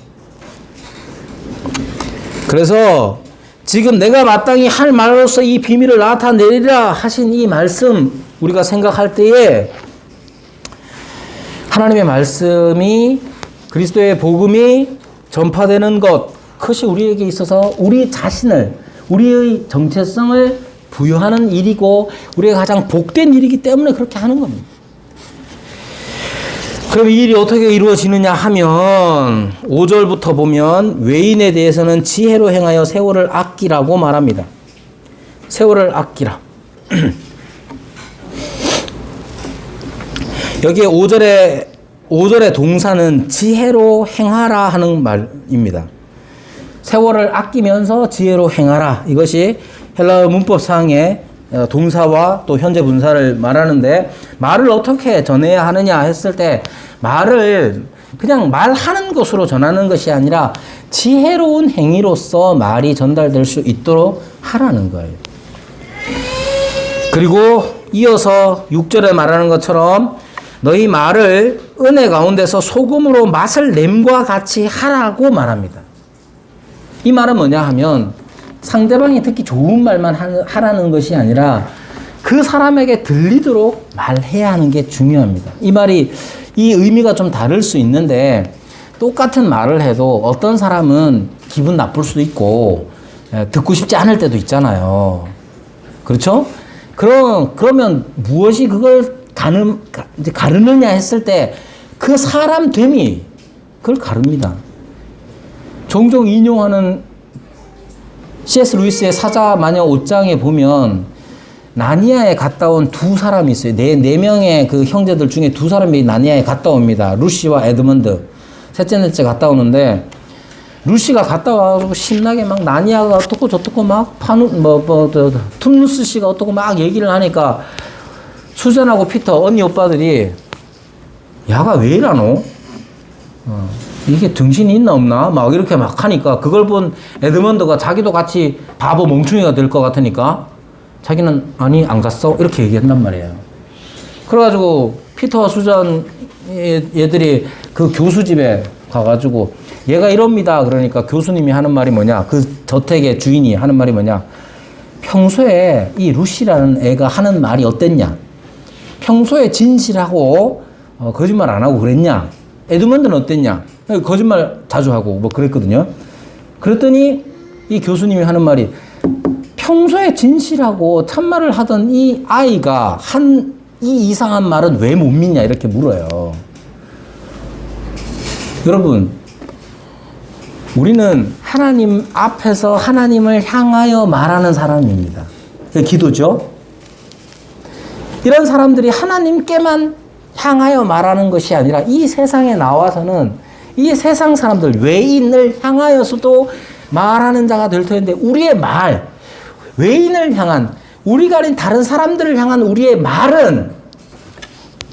그래서 지금 내가 마땅히 할 말로서 이 비밀을 나타내리라 하신 이 말씀, 우리가 생각할 때에 하나님의 말씀이, 그리스도의 복음이 전파되는 것, 그것이 우리에게 있어서 우리 자신을, 우리의 정체성을 부여하는 일이고 우리가 가장 복된 일이기 때문에 그렇게 하는 겁니다. 그럼 이 일이 어떻게 이루어지느냐 하면 5절부터 보면 외인에 대해서는 지혜로 행하여 세월을 아끼라고 말합니다. 세월을 아끼라. 여기에 5절의 동사는 지혜로 행하라 하는 말입니다. 세월을 아끼면서 지혜로 행하라. 이것이 헬라어 문법상의 동사와 또 현재 분사를 말하는데, 말을 어떻게 전해야 하느냐 했을 때 말을 그냥 말하는 것으로 전하는 것이 아니라 지혜로운 행위로서 말이 전달될 수 있도록 하라는 거예요. 그리고 이어서 6절에 말하는 것처럼 너희 말을 은혜 가운데서 소금으로 맛을 냄과 같이 하라고 말합니다. 이 말은 뭐냐 하면 상대방이 듣기 좋은 말만 하라는 것이 아니라 그 사람에게 들리도록 말해야 하는 게 중요합니다. 이 의미가 좀 다를 수 있는데, 똑같은 말을 해도 어떤 사람은 기분 나쁠 수도 있고 듣고 싶지 않을 때도 있잖아요. 그렇죠? 그러면 무엇이 그걸 가르느냐 했을 때 그 사람 됨이 그걸 가릅니다. 종종 인용하는 C.S. 루이스의 사자 마녀 5장에 보면 나니아에 갔다 온 두 사람이 있어요. 네 명의 그 형제들 중에 두 사람이 나니아에 갔다 옵니다. 루시와 에드먼드. 넷째 갔다 오는데, 루시가 갔다 와가지고 신나게 막 나니아가 어떻고 저떻고 막 툼누스 씨가 어떻고 막 얘기를 하니까 수잔하고 피터, 언니 오빠들이 야가 왜 이러노? 이게 정신이 있나 없나? 막 이렇게 막 하니까 그걸 본 에드먼드가 자기도 같이 바보 멍충이가 될 것 같으니까 자기는 아니 안 갔어 이렇게 얘기한단 말이에요. 그래가지고 피터와 수잔 얘들이 그 교수 집에 가가지고 얘가 이럽니다. 그러니까 교수님이 하는 말이 뭐냐, 그 저택의 주인이 하는 말이 뭐냐, 평소에 이 루시라는 애가 하는 말이 어땠냐, 평소에 진실하고 거짓말 안 하고 그랬냐, 에드먼드는 어땠냐, 거짓말 자주 하고 뭐 그랬거든요. 그랬더니 이 교수님이 하는 말이 평소에 진실하고 참말을 하던 이 아이가 한 이 이상한 말은 왜 못 믿냐 이렇게 물어요. 여러분, 우리는 하나님 앞에서 하나님을 향하여 말하는 사람입니다. 기도죠. 이런 사람들이 하나님께만 향하여 말하는 것이 아니라 이 세상에 나와서는 이 세상 사람들 외인을 향하여서도 말하는 자가 될 터인데 우리의 말, 외인을 향한 우리가 아닌 다른 사람들을 향한 우리의 말은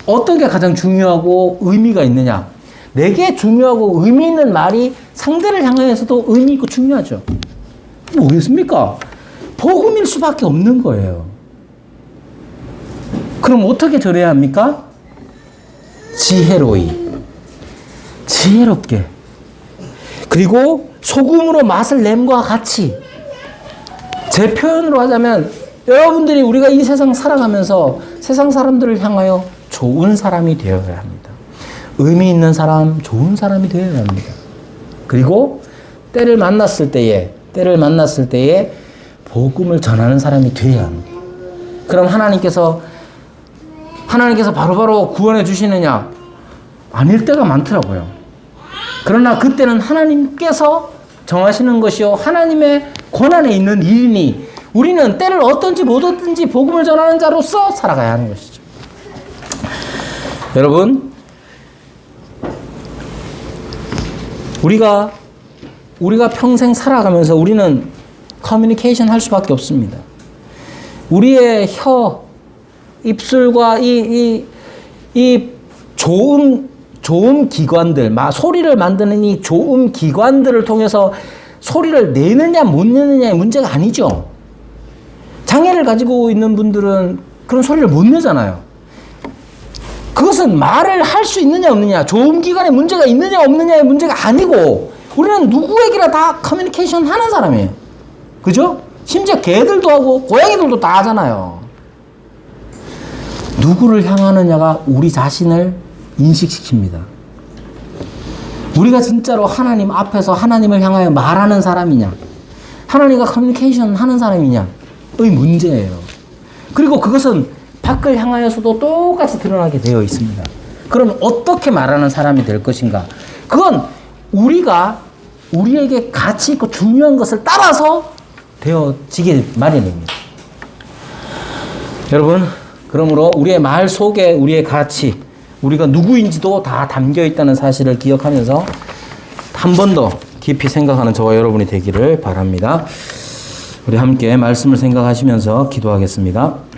어떤 게 가장 중요하고 의미가 있느냐? 내게 중요하고 의미 있는 말이 상대를 향하여서도 의미 있고 중요하죠. 뭐겠습니까? 복음일 수밖에 없는 거예요. 그럼 어떻게 전해야 합니까? 지혜롭게. 그리고 소금으로 맛을 냄과 같이. 제 표현으로 하자면 여러분들이 우리가 이 세상 살아가면서 세상 사람들을 향하여 좋은 사람이 되어야 합니다. 의미 있는 사람, 좋은 사람이 되어야 합니다. 그리고 때를 만났을 때에 복음을 전하는 사람이 되어야 합니다. 그럼 하나님께서 바로바로 구원해 주시느냐? 아닐 때가 많더라고요. 그러나 그때는 하나님께서 정하시는 것이요 하나님의 권한에 있는 일이니 우리는 때를 어떤지 못 얻든지 복음을 전하는 자로서 살아가야 하는 것이죠. 여러분, 우리가 평생 살아가면서 우리는 커뮤니케이션 할 수밖에 없습니다. 우리의 혀, 입술과 이 좋은 기관들, 소리를 만드는 이 좋은 기관들을 통해서 소리를 내느냐 못 내느냐의 문제가 아니죠. 장애를 가지고 있는 분들은 그런 소리를 못 내잖아요. 그것은 말을 할 수 있느냐 없느냐, 좋은 기관에 문제가 있느냐 없느냐의 문제가 아니고 우리는 누구에게나 다 커뮤니케이션 하는 사람이에요. 그죠? 심지어 개들도 하고 고양이들도 다 하잖아요. 누구를 향하느냐가 우리 자신을 인식시킵니다. 우리가 진짜로 하나님 앞에서 하나님을 향하여 말하는 사람이냐, 하나님과 커뮤니케이션 하는 사람이냐의 문제예요. 그리고 그것은 밖을 향하여서도 똑같이 드러나게 되어 있습니다. 그럼 어떻게 말하는 사람이 될 것인가? 그건 우리에게 가치 있고 중요한 것을 따라서 되어지길 마련입니다. 여러분, 그러므로 우리의 말 속에 우리의 가치, 우리가 누구인지도 다 담겨 있다는 사실을 기억하면서 한 번 더 깊이 생각하는 저와 여러분이 되기를 바랍니다. 우리 함께 말씀을 생각하시면서 기도하겠습니다.